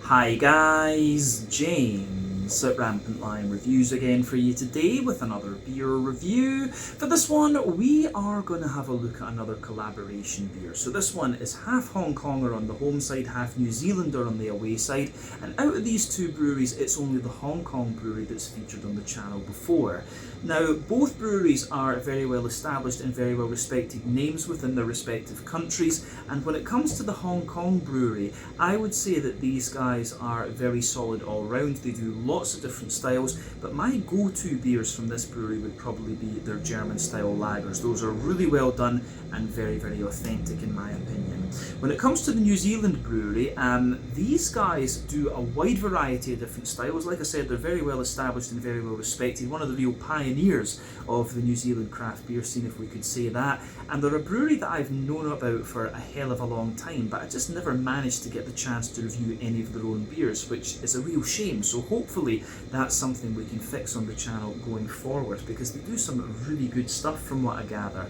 Hi guys, James at Rampant Lion Reviews again for you today with another beer review. For this one, we are going to have a look at another collaboration beer. So this one is half Hong Konger on the home side, half New Zealander on the away side. And out of these two breweries, it's only the Hong Kong brewery that's featured on the channel before. Now, both breweries are very well established and very well respected names within their respective countries. And when it comes to the Hong Kong brewery, I would say that these guys are very solid all round. They do lots of different styles, but my go-to beers from this brewery would probably be their German style lagers. Those are really well done and very, very authentic in my opinion. When it comes to the New Zealand brewery, these guys do a wide variety of different styles. Like I said, they're very well established and very well respected. One of the real pioneers of the New Zealand craft beer scene, if we could say that. And they're a brewery that I've known about for a hell of a long time, but I just never managed to get the chance to review any of their own beers, which is a real shame. So hopefully that's something we can fix on the channel going forward, because they do some really good stuff from what I gather.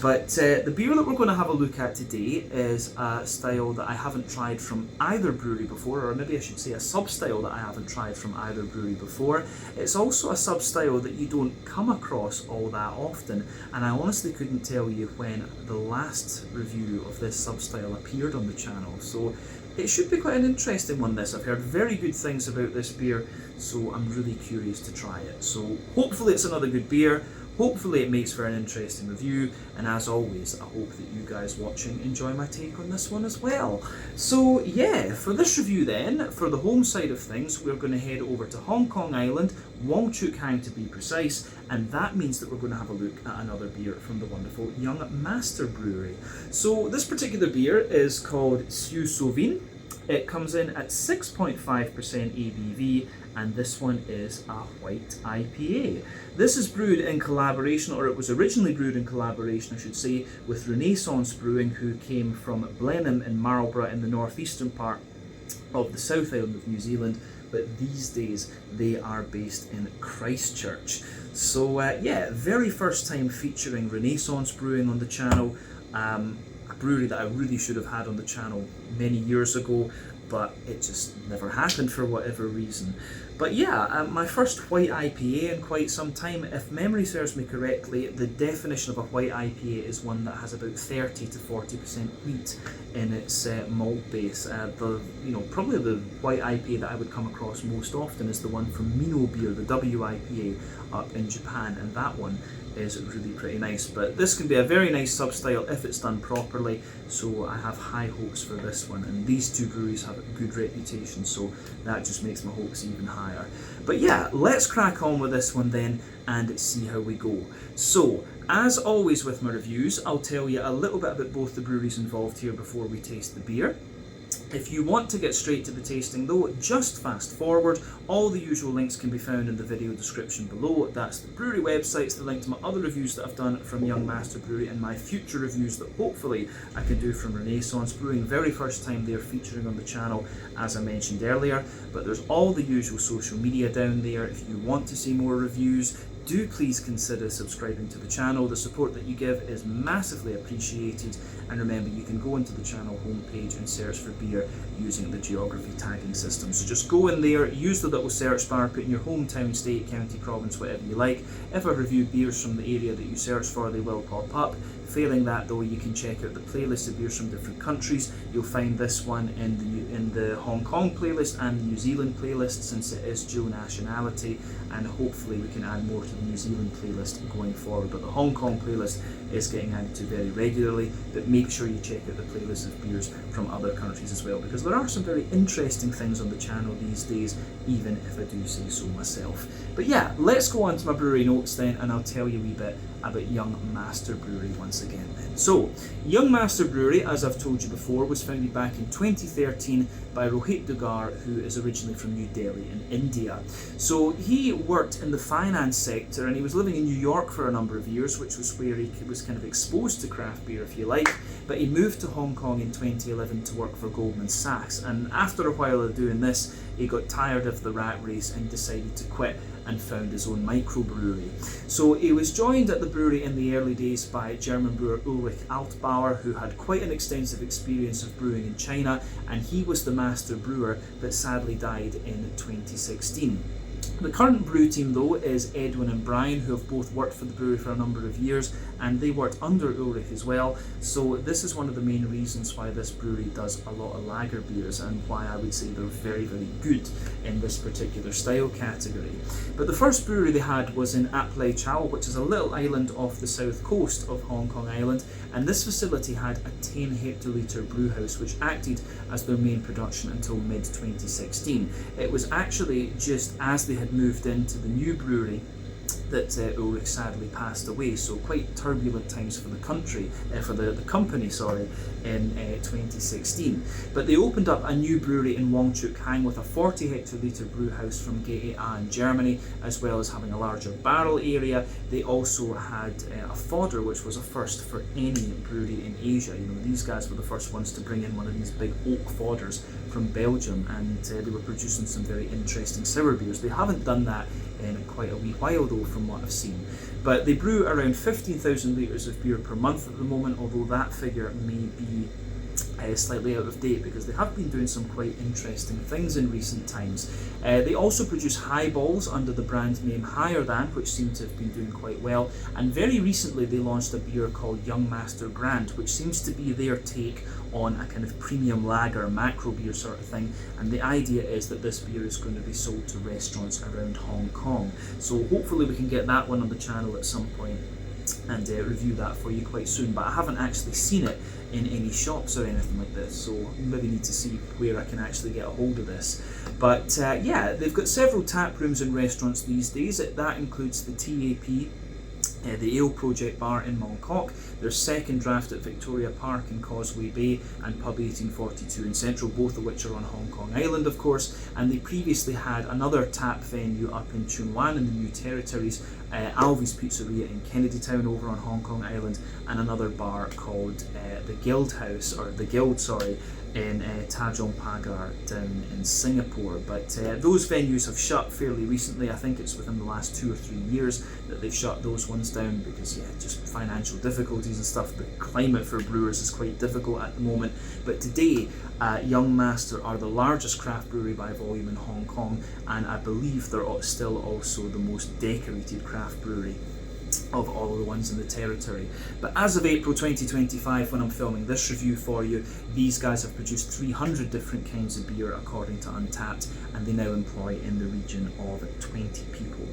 But the beer that we're going to have a look at today is a style that I haven't tried from either brewery before, or maybe I should say a sub-style that I haven't tried from either brewery before. It's also a sub-style that you don't come across all that often, and I honestly couldn't tell you when the last review of this sub-style appeared on the channel. So it should be quite an interesting one, this. I've heard very good things about this beer, so I'm really curious to try it. So hopefully it's another good beer. Hopefully it makes for an interesting review, and as always, I hope that you guys watching enjoy my take on this one as well. So yeah, for this review then, for the home side of things, we're going to head over to Hong Kong Island, Wong Chuk to be precise, and that means that we're going to have a look at another beer from the wonderful Young Master Brewery. So this particular beer is called Siu Sauvin. It comes in at 6.5% ABV, and this one is a white IPA. This is brewed in collaboration, or it was originally brewed in collaboration, I should say, with Renaissance Brewing, who came from Blenheim in Marlborough in the northeastern part of the South Island of New Zealand, but these days they are based in Christchurch. So yeah, very first time featuring Renaissance Brewing on the channel. A brewery that I really should have had on the channel many years ago, but it just never happened for whatever reason. But yeah, my first white IPA in quite some time. If memory serves me correctly, the definition of a white IPA is one that has about 30 to 40% wheat in its malt base. Probably the white IPA that I would come across most often is the one from Mino Beer, the WIPA up in Japan, and that one is really pretty nice. But this can be a very nice sub-style if it's done properly, so I have high hopes for this one, and these two breweries have a good reputation, so that just makes my hopes even higher. But yeah, let's crack on with this one then and see how we go. So as always with my reviews, I'll tell you a little bit about both the breweries involved here before we taste the beer. If you want to get straight to the tasting though, just fast forward. All the usual links can be found in the video description below. That's the brewery websites, the link to my other reviews that I've done from Young Master Brewery, and my future reviews that hopefully I can do from Renaissance Brewing. Very first time they're featuring on the channel, as I mentioned earlier. But there's all the usual social media down there. If you want to see more reviews, do please consider subscribing to the channel. The support that you give is massively appreciated, and remember, you can go into the channel homepage and search for beer using the geography tagging system. So just go in there, use the little search bar, put in your hometown, state, county, province, whatever you like. If I review beers from the area that you search for, they will pop up. Failing that though, you can check out the playlist of beers from different countries. You'll find this one in the Hong Kong playlist and the New Zealand playlist, since it is dual nationality, and hopefully we can add more to the New Zealand playlist going forward. But the Hong Kong playlist is getting added to very regularly, but make sure you check out the playlist of beers from other countries as well, because there are some very interesting things on the channel these days, even if I do say so myself. But yeah, let's go on to my brewery notes then, and I'll tell you a wee bit about Young Master Brewery once again then. So, Young Master Brewery, as I've told you before, was founded back in 2013 by Rohit Dugar, who is originally from New Delhi in India. So he worked in the finance sector, and he was living in New York for a number of years, which was where he was kind of exposed to craft beer, if you like. But he moved to Hong Kong in 2011 to work for Goldman Sachs, and after a while of doing this, he got tired of the rat race and decided to quit and found his own microbrewery. So he was joined at the brewery in the early days by German brewer Ulrich Altbauer, who had quite an extensive experience of brewing in China, and he was the master brewer but sadly died in 2016. The current brew team though is Edwin and Brian, who have both worked for the brewery for a number of years, and they worked under Ulrich as well. So this is one of the main reasons why this brewery does a lot of lager beers and why I would say they're very, very good in this particular style category. But the first brewery they had was in Ap Lai Chau, which is a little island off the south coast of Hong Kong Island, and this facility had a 10 hectoliter brew house which acted as their main production until mid-2016. It was actually just as they had moved into the new brewery that Ulrich sadly passed away, so quite turbulent times for the country, for the company, sorry, in 2016. But they opened up a new brewery in Wong, Chuk with a 40 hectoliter brew house from GA in Germany, as well as having a larger barrel area. They also had a fodder, which was a first for any brewery in Asia. You know, these guys were the first ones to bring in one of these big oak fodders from Belgium, and they were producing some very interesting sour beers. They haven't done that in quite a wee while though, from what I've seen. But they brew around 15,000 litres of beer per month at the moment, although that figure may be slightly out of date because they have been doing some quite interesting things in recent times. They also produce highballs under the brand name Higher Than, which seem to have been doing quite well, and very recently they launched a beer called Young Master Grand, which seems to be their take on a kind of premium lager, macro beer sort of thing, and the idea is that this beer is going to be sold to restaurants around Hong Kong. So hopefully we can get that one on the channel at some point and review that for you quite soon, but I haven't actually seen it in any shops or anything like this, so maybe need to see where I can actually get a hold of this. But yeah, they've got several tap rooms in restaurants these days. That includes the TAP, the Ale Project Bar in Mong Kok, their second draft at Victoria Park in Causeway Bay, and Pub 1842 in Central, both of which are on Hong Kong Island of course, and they previously had another tap venue up in Tsuen Wan in the New Territories, Alvy's Pizzeria in Kennedy Town over on Hong Kong Island, and another bar called the Guild House, or the Guild, sorry, in Tanjong Pagar down in Singapore. But those venues have shut fairly recently. I think it's within the last 2 or 3 years that they've shut those ones down because just financial difficulties and stuff. The climate for brewers is quite difficult at the moment. But today, Young Master are the largest craft brewery by volume in Hong Kong, and I believe they're still also the most decorated craft brewery of all of the ones in the territory. But as of April 2025, when I'm filming this review for you, these guys have produced 300 different kinds of beer according to Untappd, and they now employ in the region of 20 people.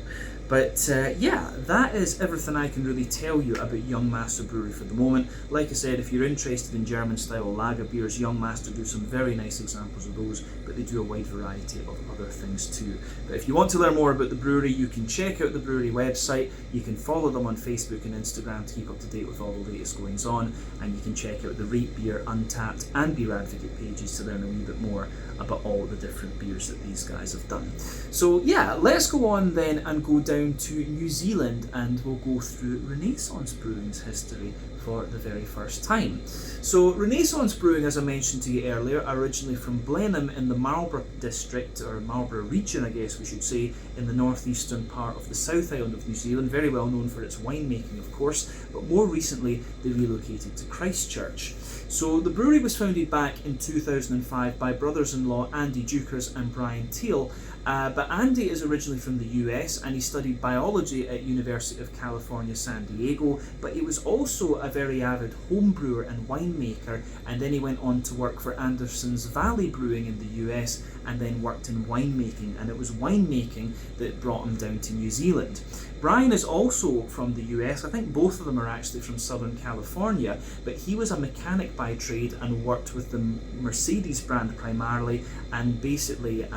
But yeah, that is everything I can really tell you about Young Master Brewery for the moment. Like I said, if you're interested in German style lager beers, Young Master do some very nice examples of those, but they do a wide variety of other things too. But if you want to learn more about the brewery, you can check out the brewery website, you can follow them on Facebook and Instagram to keep up to date with all the latest goings on, and you can check out the Rate Beer, Untappd and Beer Advocate pages to learn a wee bit more about all the different beers that these guys have done. So yeah, let's go on then and go down to New Zealand, and we'll go through Renaissance Brewing's history for the very first time. So Renaissance Brewing, as I mentioned to you earlier, are originally from Blenheim in the Marlborough district, or Marlborough region I guess we should say, in the northeastern part of the South Island of New Zealand, very well known for its winemaking of course, but more recently they relocated to Christchurch. So the brewery was founded back in 2005 by brothers-in-law Andy Dukers and Brian Teal, but Andy is originally from the US and he studied biology at University of California, San Diego, but he was also a very avid home brewer and winemaker, and then he went on to work for Anderson's Valley Brewing in the US and then worked in winemaking, and it was winemaking that brought him down to New Zealand. Brian is also from the US, I think both of them are actually from Southern California, but he was a mechanic by trade and worked with the Mercedes brand primarily, and basically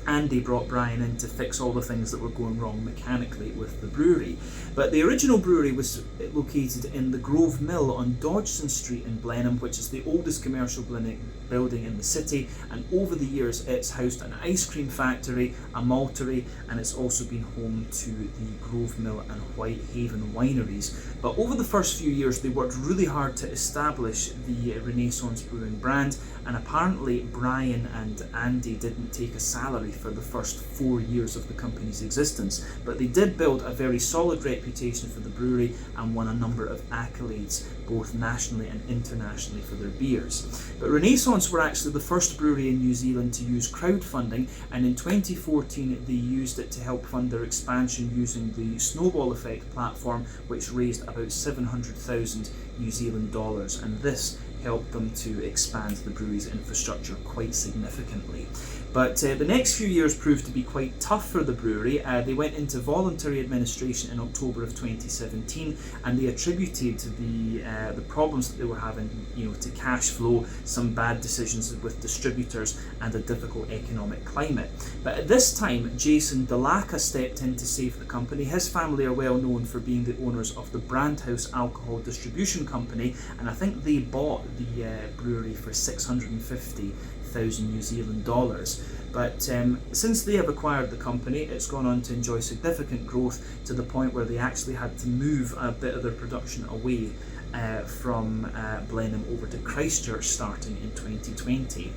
Andy brought Brian in to fix all the things that were going wrong mechanically with the brewery. But the original brewery was located in the Grove Mill on Dodgson Street in Blenheim, which is the oldest commercial building in the city, and over the years it's housed an ice cream factory, a maltery, and it's also been home to the Grove Mill and Whitehaven wineries. But over the first few years they worked really hard to establish the Renaissance Brewing brand, and apparently Brian and Andy didn't take a salary for the first 4 years of the company's existence, but they did build a very solid reputation for the brewery and won a number of accolades, both nationally and internationally, for their beers. But Renaissance were actually the first brewery in New Zealand to use crowdfunding, and in 2014 they used it to help fund their expansion using the Snowball Effect platform, which raised about 700,000 New Zealand dollars, and this helped them to expand the brewery's infrastructure quite significantly. But the next few years proved to be quite tough for the brewery. They went into voluntary administration in October of 2017, and they attributed the problems that they were having, to cash flow, some bad decisions with distributors, and a difficult economic climate. But at this time, Jason Delaka stepped in to save the company. His family are well known for being the owners of the Brandhouse Alcohol Distribution Company, and I think they bought the brewery for 650,000 New Zealand dollars. But since they have acquired the company, it's gone on to enjoy significant growth to the point where they actually had to move a bit of their production away from Blenheim over to Christchurch starting in 2020.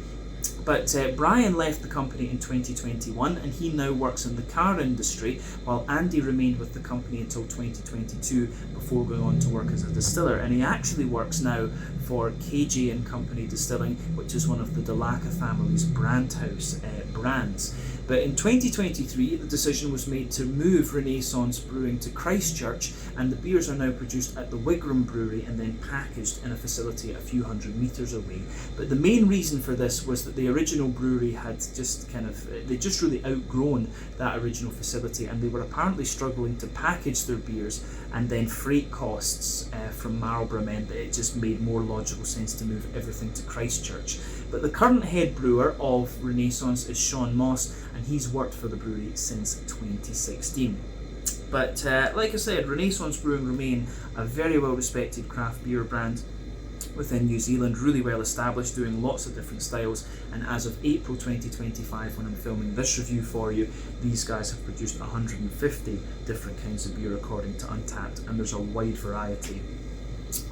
But Brian left the company in 2021, and he now works in the car industry, while Andy remained with the company until 2022 before going on to work as a distiller. And he actually works now for KJ and Company Distilling, which is one of the Delaka family's Brandhouse brands. But in 2023, the decision was made to move Renaissance Brewing to Christchurch, and the beers are now produced at the Wigram Brewery and then packaged in a facility a few hundred metres away. But the main reason for this was that the original brewery had they just really outgrown that original facility, and they were apparently struggling to package their beers, and then freight costs from Marlborough meant that it just made more logical sense to move everything to Christchurch. But the current head brewer of Renaissance is Sean Moss, and he's worked for the brewery since 2016. But like I said, Renaissance Brewing remain a very well respected craft beer brand within New Zealand, really well established, doing lots of different styles, and as of April 2025, when I'm filming this review for you, these guys have produced 150 different kinds of beer according to Untappd, and there's a wide variety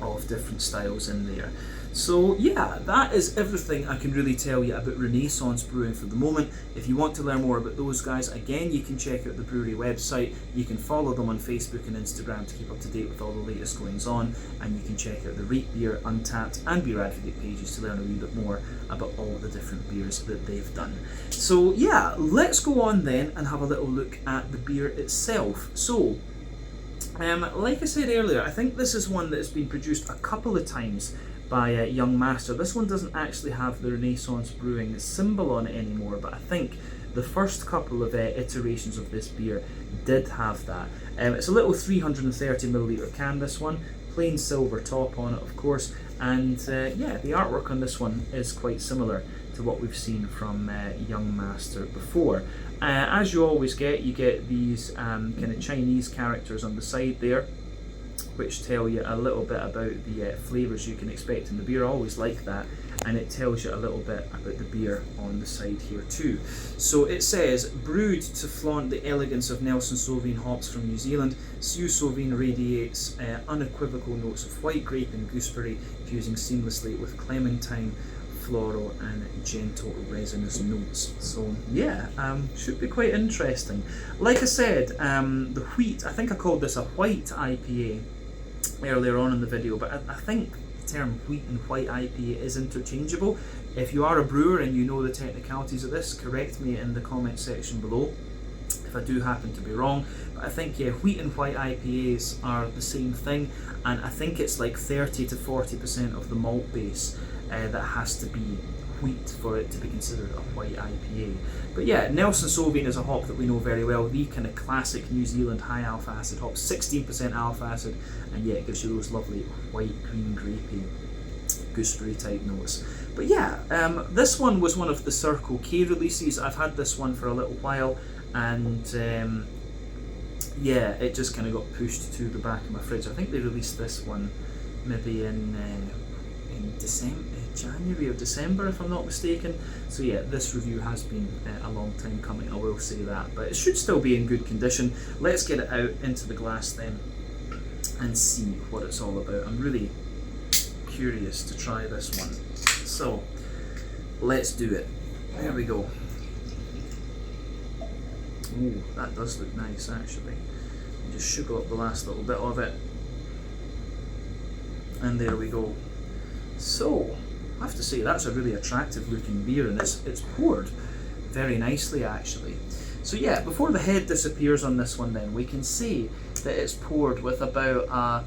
of different styles in there. So yeah, that is everything I can really tell you about Renaissance Brewing for the moment. If you want to learn more about those guys, again, you can check out the brewery website. You can follow them on Facebook and Instagram to keep up to date with all the latest goings on, and you can check out the Rate Beer, Untappd and Beer Advocate pages to learn a wee bit more about all the different beers that they've done. So yeah, let's go on then and have a little look at the beer itself. So like I said earlier, I think this is one that has been produced a couple of times by Young Master. This one doesn't actually have the Renaissance Brewing symbol on it anymore, but I think the first couple of iterations of this beer did have that. It's a little 330ml can, this one, plain silver top on it of course, and yeah, the artwork on this one is quite similar to what we've seen from Young Master before. As you always get, you get these kind of Chinese characters on the side there, which tell you a little bit about the flavours you can expect in the beer. I always like that, and it tells you a little bit about the beer on the side here too. So it says, brewed to flaunt the elegance of Nelson Sauvin hops from New Zealand, Siu Sauvin radiates unequivocal notes of white grape and gooseberry, fusing seamlessly with clementine, floral and gentle resinous notes. So yeah, should be quite interesting. Like I said, the wheat, I think I called this a white IPA earlier on in the video, but I think the term wheat and white IPA is interchangeable. If you are a brewer and you know the technicalities of this, correct me in the comment section below if I do happen to be wrong. But I think, yeah, wheat and white IPAs are the same thing, and I think it's like 30 to 40% of the malt base that has to be wheat for it to be considered a white IPA. But yeah, Nelson Sauvin is a hop that we know very well, the kind of classic New Zealand high alpha acid hop, 16% alpha acid, and yeah, it gives you those lovely white, green, grapey, gooseberry type notes. But yeah, this one was one of the Circle K releases. I've had this one for a little while, and yeah, it just kind of got pushed to the back of my fridge. I think they released this one maybe in January or December, if I'm not mistaken. So yeah, this review has been a long time coming, I will say that, but it should still be in good condition. Let's get it out into the glass then and see what it's all about. I'm really curious to try this one, so let's do it. There we go. Oh, that does look nice actually. Just sugar up the last little bit of it. And there we go. So, I have to say that's a really attractive looking beer, and it's poured very nicely actually. So yeah, before the head disappears on this one then, we can see that it's poured with about a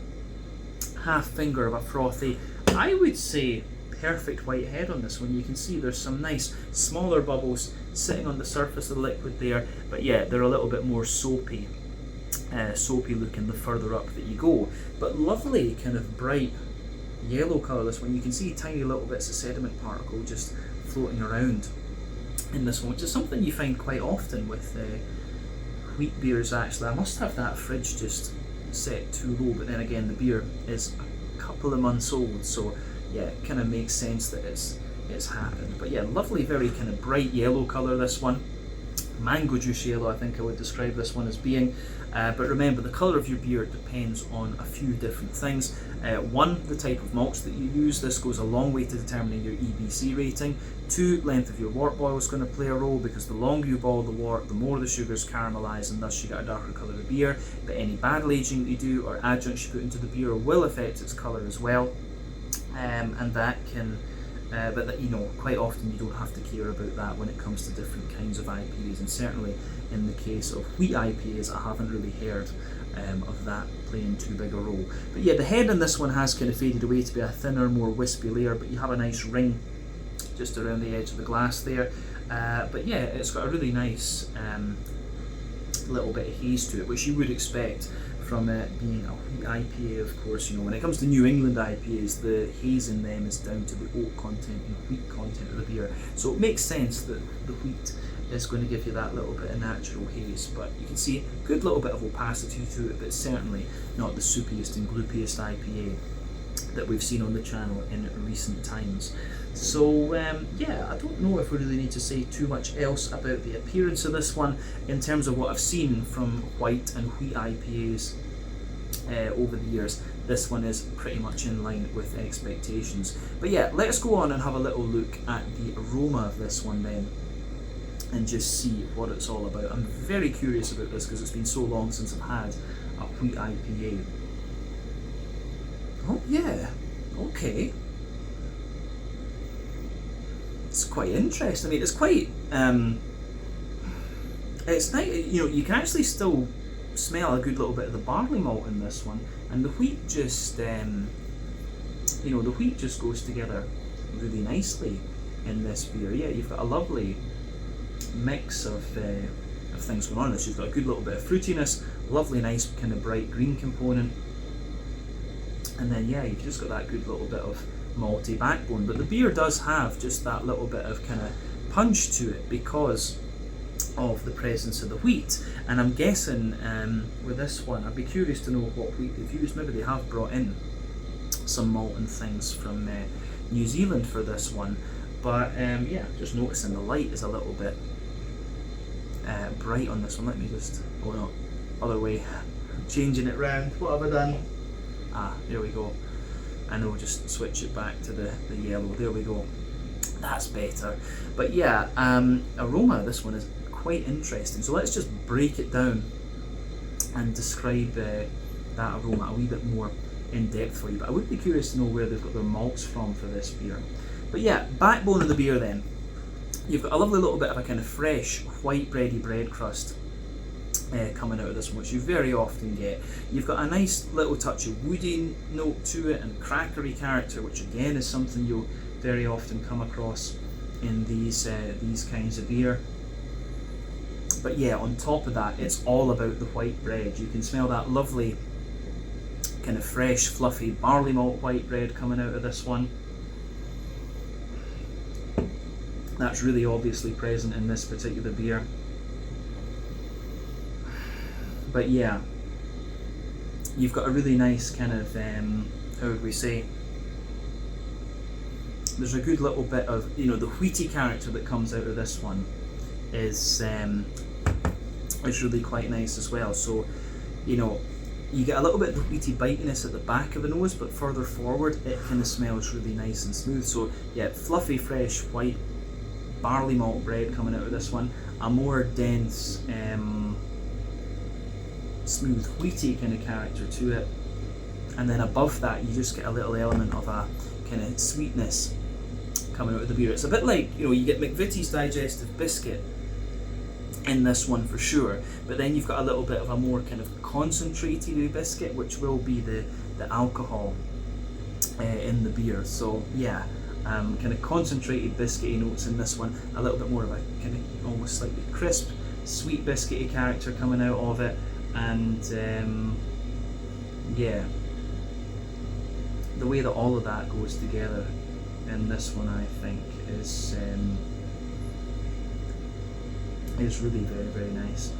half finger of a frothy, I would say, perfect white head on this one. You can see there's some nice smaller bubbles sitting on the surface of the liquid there, but yeah, they're a little bit more soapy looking the further up that you go. But lovely kind of bright yellow colour this one. You can see tiny little bits of sediment particle just floating around in this one, which is something you find quite often with wheat beers actually. I must have that fridge just set too low, but then again the beer is a couple of months old, so yeah, it kind of makes sense that it's happened. But yeah, lovely, very kind of bright yellow colour this one. Mango juice yellow, I think I would describe this one as being. But remember, the colour of your beer depends on a few different things. One, the type of malts that you use. This goes a long way to determining your EBC rating. Two, length of your wort boil is going to play a role, because the longer you boil the wort, the more the sugars caramelise, and thus you get a darker colour of beer. But any barrel aging that you do or adjuncts you put into the beer will affect its colour as well. And that can, but that, you know, quite often you don't have to care about that when it comes to different kinds of IPAs, and certainly in the case of wheat IPAs, I haven't really heard of that playing too big a role. But yeah, the head on this one has kind of faded away to be a thinner, more wispy layer, but you have a nice ring just around the edge of the glass there. But yeah, it's got a really nice little bit of haze to it, which you would expect from it being a wheat IPA, of course. You know, when it comes to New England IPAs, the haze in them is down to the oak content and wheat content of the beer. So it makes sense that the wheat is going to give you that little bit of natural haze. But you can see a good little bit of opacity to it, but certainly not the soupiest and gloopiest IPA that we've seen on the channel in recent times. So yeah, I don't know if we really need to say too much else about the appearance of this one in terms of what I've seen from white and wheat IPAs over the years. This one is pretty much in line with expectations. But yeah, let's go on and have a little look at the aroma of this one then, and just see what it's all about. I'm very curious about this because it's been so long since I've had a wheat IPA. Oh yeah, okay. It's quite interesting. I mean, it's quite, it's nice, you know, you can actually still smell a good little bit of the barley malt in this one, and the wheat just, you know, the wheat just goes together really nicely in this beer. Yeah, you've got a lovely mix of things going on in this. You've got a good little bit of fruitiness, lovely nice kind of bright green component, and then yeah, you've just got that good little bit of malty backbone. But the beer does have just that little bit of kind of punch to it because of the presence of the wheat. And I'm guessing with this one, I'd be curious to know what wheat they've used. Maybe they have brought in some malt and things from New Zealand for this one. But yeah, just noticing the light is a little bit bright on this one. Let me just, oh no, other way, changing it round. What have I done? Ah, there we go. I know, just switch it back to the yellow. There we go. That's better. But yeah, aroma, this one is quite interesting. So let's just break it down and describe that aroma a wee bit more in depth for you. But I would be curious to know where they've got their malts from for this beer. But yeah, backbone of the beer then. You've got a lovely little bit of a kind of fresh white bready bread crust coming out of this one, which you very often get. You've got a nice little touch of woody note to it and crackery character, which again is something you'll very often come across in these kinds of beer. But yeah, on top of that, it's all about the white bread. You can smell that lovely kind of fresh, fluffy barley malt white bread coming out of this one. That's really obviously present in this particular beer. But yeah, you've got a really nice kind of, how would we say, there's a good little bit of, you know, the wheaty character that comes out of this one is really quite nice as well. So, you know, you get a little bit of the wheaty bitiness at the back of the nose, but further forward it kind of smells really nice and smooth. So yeah, fluffy, fresh, white barley malt bread coming out of this one, a more dense, smooth wheaty kind of character to it, and then above that you just get a little element of a kind of sweetness coming out of the beer. It's a bit like, you know, you get McVitie's digestive biscuit in this one for sure, but then you've got a little bit of a more kind of concentrated biscuit, which will be the alcohol in the beer. So yeah, kind of concentrated biscuity notes in this one, a little bit more of a kind of almost slightly crisp, sweet biscuity character coming out of it, and yeah, the way that all of that goes together in this one, I think, is really very, very nice.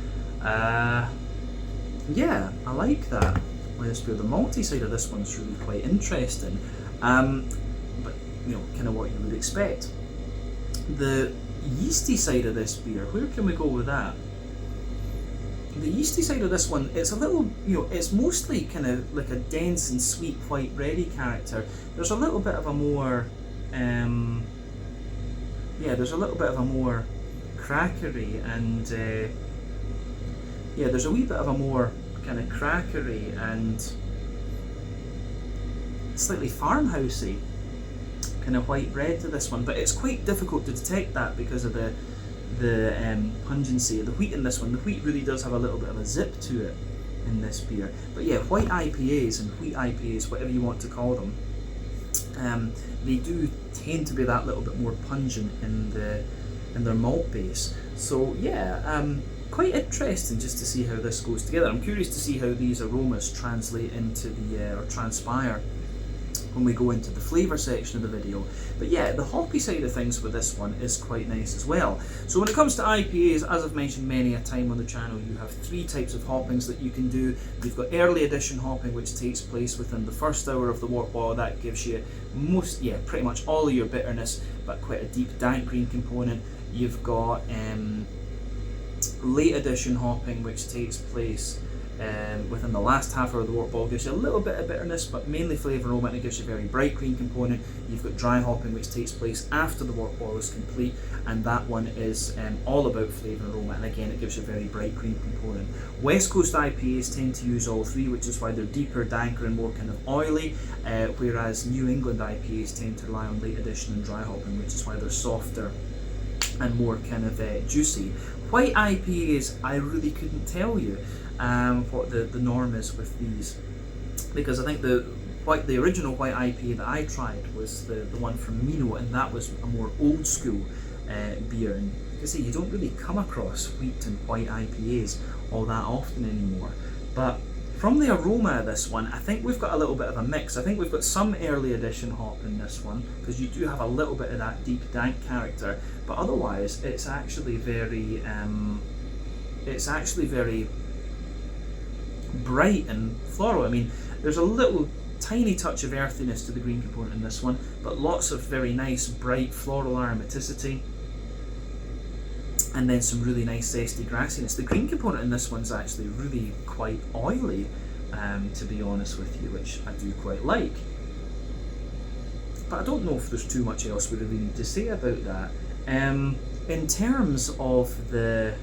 Yeah, I like that with this beer. The malty side of this one's really quite interesting, but you know, kind of what you would expect. The yeasty side of this beer, where can we go with that? The yeasty side of this one, it's a little, you know, it's mostly kind of like a dense and sweet white bready character. There's a little bit of a more, yeah, there's a little bit of a more crackery and, yeah, there's a wee bit of a more kind of crackery and slightly farmhousey kind of white bread to this one, but it's quite difficult to detect that because of the pungency of the wheat in this one. The wheat really does have a little bit of a zip to it in this beer. But yeah, white IPAs and wheat IPAs, whatever you want to call them, they do tend to be that little bit more pungent in their malt base. So yeah, quite interesting just to see how this goes together. I'm curious to see how these aromas translate into the or transpire when we go into the flavour section of the video. But yeah, the hoppy side of things with this one is quite nice as well. So when it comes to IPAs, as I've mentioned many a time on the channel, you have three types of hoppings that you can do. You've got early edition hopping, which takes place within the first hour of the wort boil. That gives you pretty much all of your bitterness, but quite a deep dank green component. You've got late edition hopping, which takes place within the last half hour of the wort boil, gives you a little bit of bitterness, but mainly flavour aroma, and it gives you a very bright green component. You've got dry hopping, which takes place after the wort boil is complete, and that one is all about flavour aroma, and again, it gives you a very bright green component. West Coast IPAs tend to use all three, which is why they're deeper, danker, and more kind of oily, whereas New England IPAs tend to rely on late edition and dry hopping, which is why they're softer and more kind of juicy. White IPAs, I really couldn't tell you what the norm is with these, because I think the original white IPA that I tried was the one from Mino, and that was a more old school beer. And you can see you don't really come across wheat and white IPAs all that often anymore. But from the aroma of this one, I think we've got a little bit of a mix. I think we've got some early edition hop in this one, because you do have a little bit of that deep dank character, but otherwise it's actually very bright and floral. I mean, there's a little tiny touch of earthiness to the green component in this one, but lots of very nice bright floral aromaticity, and then some really nice zesty grassiness. The green component in this one's actually really quite oily, to be honest with you, which I do quite like. But I don't know if there's too much else we really need to say about that. In terms of the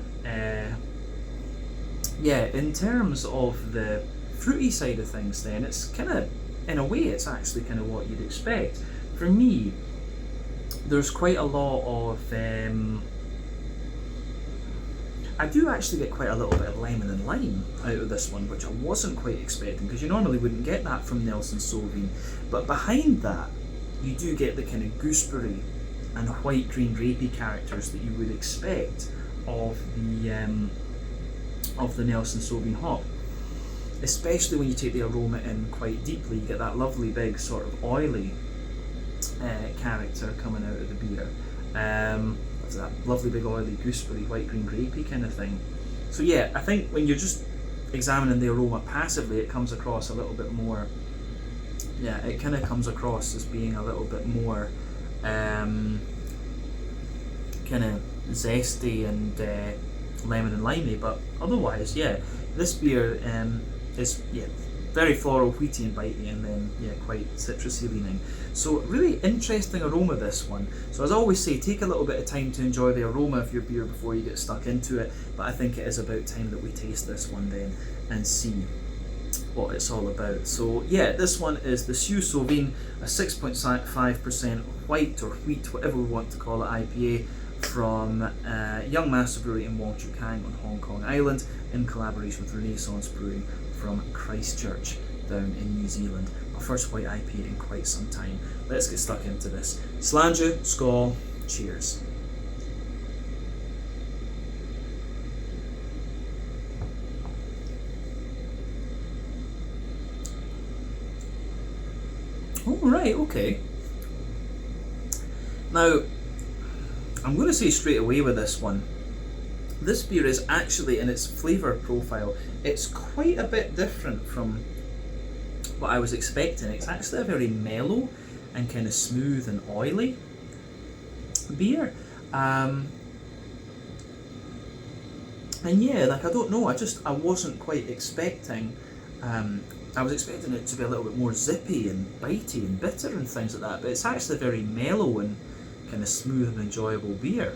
in terms of the fruity side of things, then it's kind of, in a way, it's actually kind of what you'd expect. For me, there's quite a lot of I do actually get quite a little bit of lemon and lime out of this one, which I wasn't quite expecting, because you normally wouldn't get that from Nelson Sauvin. But behind that, you do get the kind of gooseberry and white green grapey characters that you would expect of the Nelson Sauvin hop. Especially when you take the aroma in quite deeply, you get that lovely big sort of oily character coming out of the beer. That lovely big oily gooseberry, white green grapey kind of thing. So yeah, I think when you're just examining the aroma passively, it comes across a little bit more, it kind of comes across as being a little bit more kind of zesty and lemon and limey, but otherwise, yeah, this beer is very floral, wheaty and bitey, and then yeah, quite citrusy leaning. So really interesting aroma, this one. So as I always say, take a little bit of time to enjoy the aroma of your beer before you get stuck into it, but I think it is about time that we taste this one then and see what it's all about. So yeah, this one is the Siu Sauvin, a 6.5% white or wheat, whatever we want to call it, IPA from Young Master Brewery in Wong, Chuk on Hong Kong Island, in collaboration with Renaissance Brewing from Christchurch down in New Zealand. Our first white IPA in quite some time. Let's get stuck into this. Slanju, skål, cheers. Oh, right, okay. Now, I'm going to say straight away with this one, this beer is actually, in its flavour profile, it's quite a bit different from what I was expecting. It's actually a very mellow and kind of smooth and oily beer. And yeah, like, I don't know, I wasn't quite expecting, I was expecting it to be a little bit more zippy and bitey and bitter and things like that, but it's actually a very mellow and kind of smooth and enjoyable beer.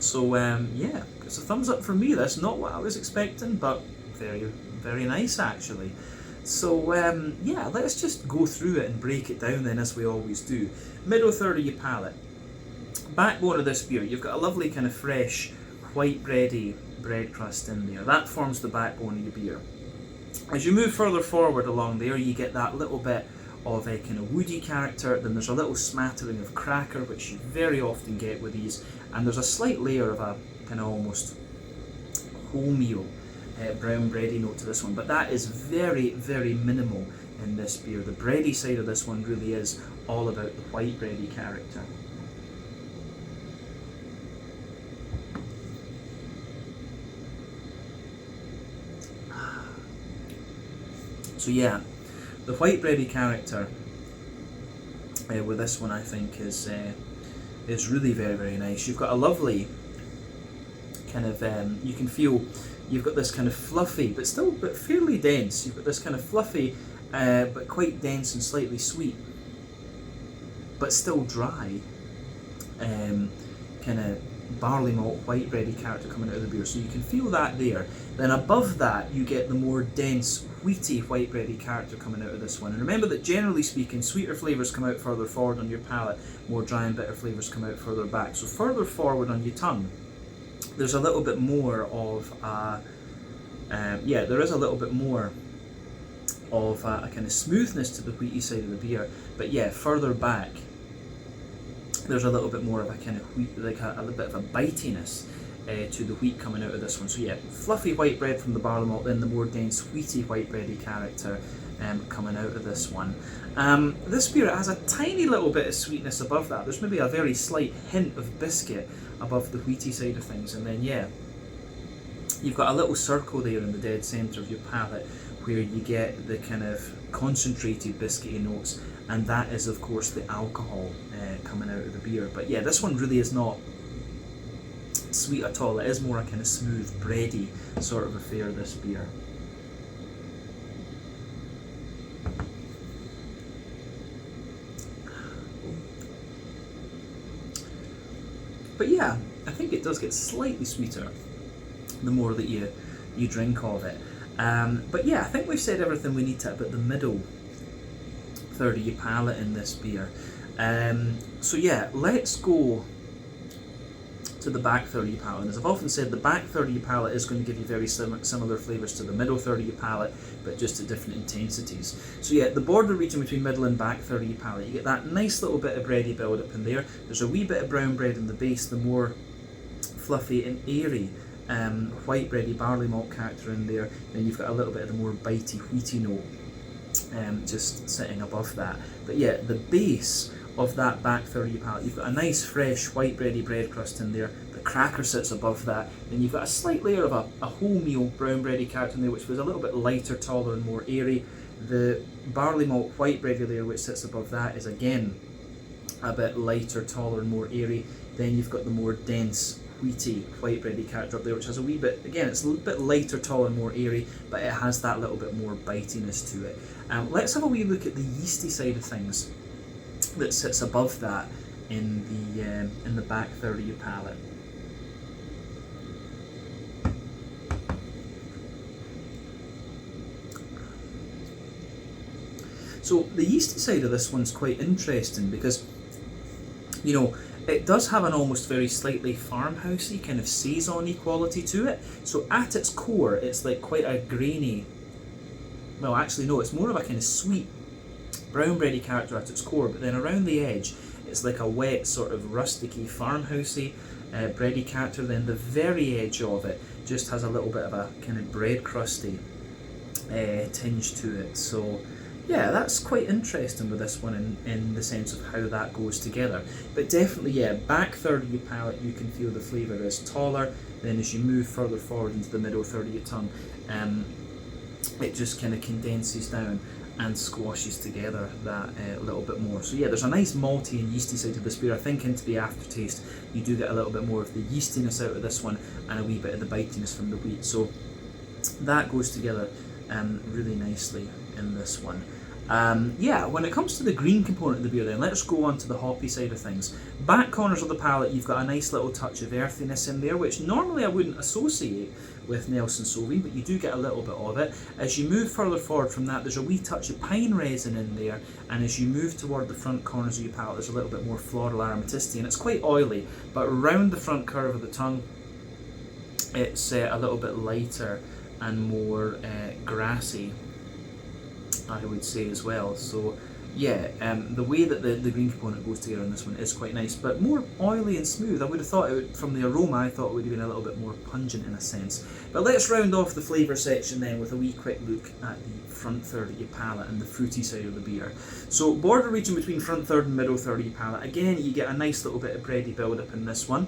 So yeah, it's a thumbs up from me. That's not what I was expecting, but very, very nice actually. So yeah, let's just go through it and break it down then, as we always do. Middle third of your palate. Backbone of this beer, you've got a lovely kind of fresh, white bready bread crust in there. That forms the backbone of your beer. As you move further forward along there, you get that little bit of a kind of woody character, then there's a little smattering of cracker, which you very often get with these, and there's a slight layer of a kind of almost wholemeal brown bready note to this one, but that is very, very minimal in this beer. The bready side of this one really is all about the white bready character. So yeah, the white bready character with this one, I think, is really very, very nice. You've got a lovely kind of, you can feel you've got this kind of fluffy, but fairly dense. You've got this kind of fluffy, but quite dense and slightly sweet, but still dry, kind of barley malt white bready character coming out of the beer. So you can feel that there. Then above that, you get the more dense, wheaty white bready character coming out of this one. And remember that generally speaking, sweeter flavours come out further forward on your palate, more dry and bitter flavours come out further back. So further forward on your tongue, there's a little bit more of yeah, there is a little bit more of a kind of smoothness to the wheaty side of the beer. But yeah, further back, there's a little bit more of a kind of wheat, like a bit of a bitiness to the wheat coming out of this one. So yeah, fluffy white bread from the barley malt, then the more dense wheaty white bready character coming out of this one. This beer has a tiny little bit of sweetness above that. There's maybe a very slight hint of biscuit above the wheaty side of things, and then yeah, you've got a little circle there in the dead centre of your palate where you get the kind of concentrated biscuity notes, and that is of course the alcohol coming out of the beer. But yeah, this one really is not sweet at all. It is more a kind of smooth, bready sort of affair, this beer. But yeah, I think it does get slightly sweeter the more that you drink of it. But yeah, I think we've said everything we need to about the middle third of your palate in this beer. So yeah, let's go to the back third of your palate. And as I've often said, the back third of your palate is going to give you very similar flavours to the middle third of your palate, but just at different intensities. So yeah, the border region between middle and back third of your palate, you get that nice little bit of bready build up in there. There's a wee bit of brown bread in the base, the more fluffy and airy white bready barley malt character in there. Then you've got a little bit of the more bitey, wheaty note just sitting above that. But yeah, the base of that back third of your palate, you've got a nice fresh white bready bread crust in there. The cracker sits above that. Then you've got a slight layer of a wholemeal brown bready character in there, which was a little bit lighter, taller and more airy. The barley malt white bready layer which sits above that is again a bit lighter, taller and more airy. Then you've got the more dense wheaty, white bready character up there, which has a wee bit, again, it's a little bit lighter, taller, more airy, but it has that little bit more bitiness to it. Let's have a wee look at the yeasty side of things that sits above that in the back third of your palate. So the yeasty side of this one's quite interesting because, you know, it does have an almost very slightly farmhousey kind of saison-y quality to it. So at its core, it's like quite a grainy, well actually no, it's more of a kind of sweet brown bready character at its core, but then around the edge, it's like a wet sort of rusticy, farmhousey bready character. Then the very edge of it just has a little bit of a kind of bread crusty tinge to it. So yeah, that's quite interesting with this one in the sense of how that goes together. But definitely, yeah, back third of your palate, you can feel the flavour is taller. Then as you move further forward into the middle third of your tongue, it just kind of condenses down and squashes together that a little bit more. So yeah, there's a nice malty and yeasty side to this beer. I think into the aftertaste, you do get a little bit more of the yeastiness out of this one and a wee bit of the bitiness from the wheat. So that goes together really nicely in this one. Yeah, when it comes to the green component of the beer then, let's go on to the hoppy side of things. Back corners of the palate, you've got a nice little touch of earthiness in there, which normally I wouldn't associate with Siu Sauvin, but you do get a little bit of it. As you move further forward from that, there's a wee touch of pine resin in there, and as you move toward the front corners of your palate, there's a little bit more floral aromaticity, and it's quite oily, but around the front curve of the tongue, it's a little bit lighter and more grassy, I would say as well. So yeah, the way that the green component goes together in this one is quite nice, but more oily and smooth. I would have thought it would, from the aroma, I thought it would have been a little bit more pungent in a sense. But let's round off the flavour section then with a wee quick look at the front third of your palate and the fruity side of the beer. So border region between front third and middle third of your palate. Again, you get a nice little bit of bready build up in this one.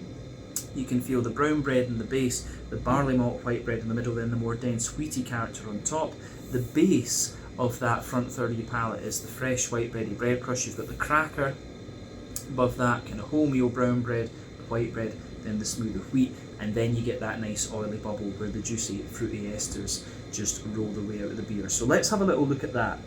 You can feel the brown bread in the base, the barley malt white bread in the middle, then the more dense wheaty character on top. The base of that front third of your palate is the fresh white bready bread crust. You've got the cracker above that, kind of wholemeal brown bread, the white bread, then the smoother wheat, and then you get that nice oily bubble where the juicy fruity esters just roll their way out of the beer. So let's have a little look at that.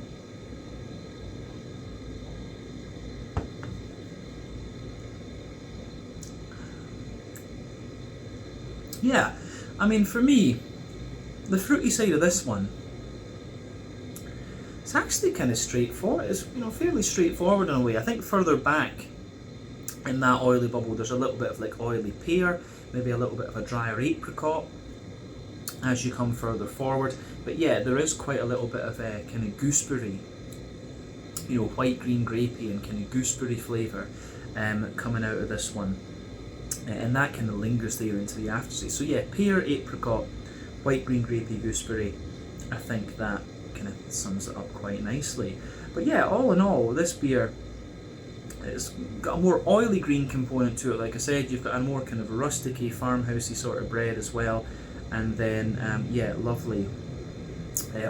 Yeah, I mean, for me, the fruity side of this one, it's actually kind of straightforward. It's, you know, fairly straightforward in a way. I think further back in that oily bubble, there's a little bit of like oily pear, maybe a little bit of a drier apricot as you come further forward. But yeah, there is quite a little bit of a kind of gooseberry, you know, white, green, grapey and kind of gooseberry flavour coming out of this one. And that kind of lingers there into the aftertaste. So yeah, pear, apricot, white, green, grapey, gooseberry. I think that kind of sums it up quite nicely. But yeah, all in all, this beer, it's got a more oily green component to it. Like I said, you've got a more kind of rusticy, farmhousey sort of bread as well. And then, yeah, lovely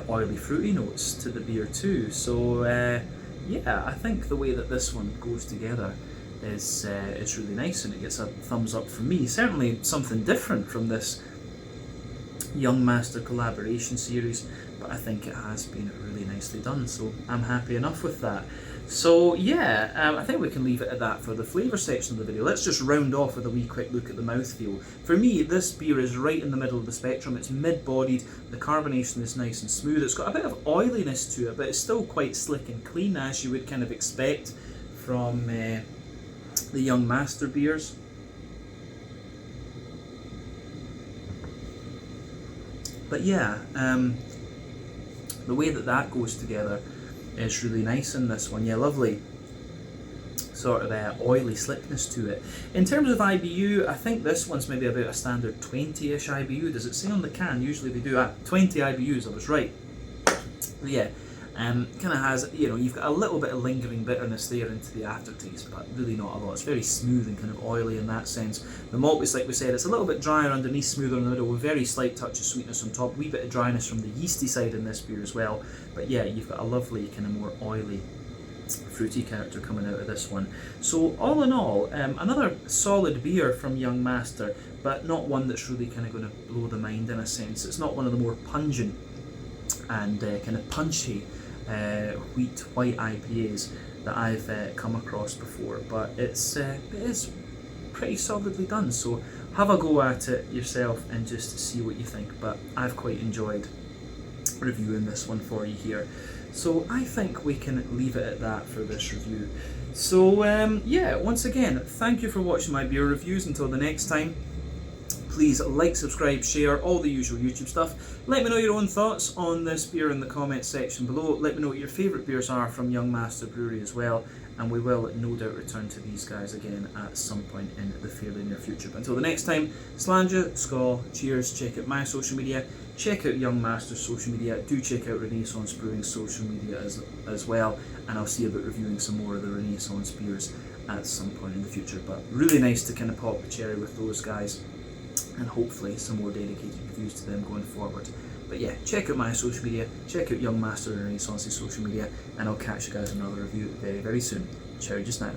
oily fruity notes to the beer too. So yeah, I think the way that this one goes together is really nice, and it gets a thumbs up from me. Certainly something different from this Young Master collaboration series, but I think it has been really nicely done, so I'm happy enough with that. So yeah, I think we can leave it at that for the flavour section of the video. Let's just round off with a wee quick look at the mouthfeel. For me, this beer is right in the middle of the spectrum. It's mid-bodied, the carbonation is nice and smooth, it's got a bit of oiliness to it, but it's still quite slick and clean, as you would kind of expect from the Young Master beers. But yeah, the way that that goes together is really nice in this one. Yeah, lovely sort of oily slickness to it. In terms of IBU, I think this one's maybe about a standard 20-ish IBU. Does it say on the can? Usually they do 20 IBUs, I was right. But yeah, kind of has, you know, you've got a little bit of lingering bitterness there into the aftertaste, but really not a lot. It's very smooth and kind of oily in that sense. The malt base, like we said, it's a little bit drier underneath, smoother in the middle, with a very slight touch of sweetness on top. A wee bit of dryness from the yeasty side in this beer as well. But yeah, you've got a lovely kind of more oily, fruity character coming out of this one. So all in all, another solid beer from Young Master, but not one that's really kind of going to blow the mind in a sense. It's not one of the more pungent and kind of punchy wheat white IPAs that I've come across before, but it is pretty solidly done. So have a go at it yourself and just see what you think. But I've quite enjoyed reviewing this one for you here. So I think we can leave it at that for this review. So yeah, once again, thank you for watching my beer reviews. Until the next time, please like, subscribe, share, all the usual YouTube stuff. Let me know your own thoughts on this beer in the comments section below. Let me know what your favourite beers are from Young Master Brewery as well, and we will no doubt return to these guys again at some point in the fairly near future. But until the next time, Slàinte, Skål, cheers, check out my social media, check out Young Master's social media, do check out Renaissance Brewing's social media as well, and I'll see about reviewing some more of the Renaissance beers at some point in the future. But really nice to kind of pop the cherry with those guys, and hopefully some more dedicated reviews to them going forward. But yeah, check out my social media, check out Young Master and Renaissance's social media, and I'll catch you guys in another review very, very soon. Ciao just now.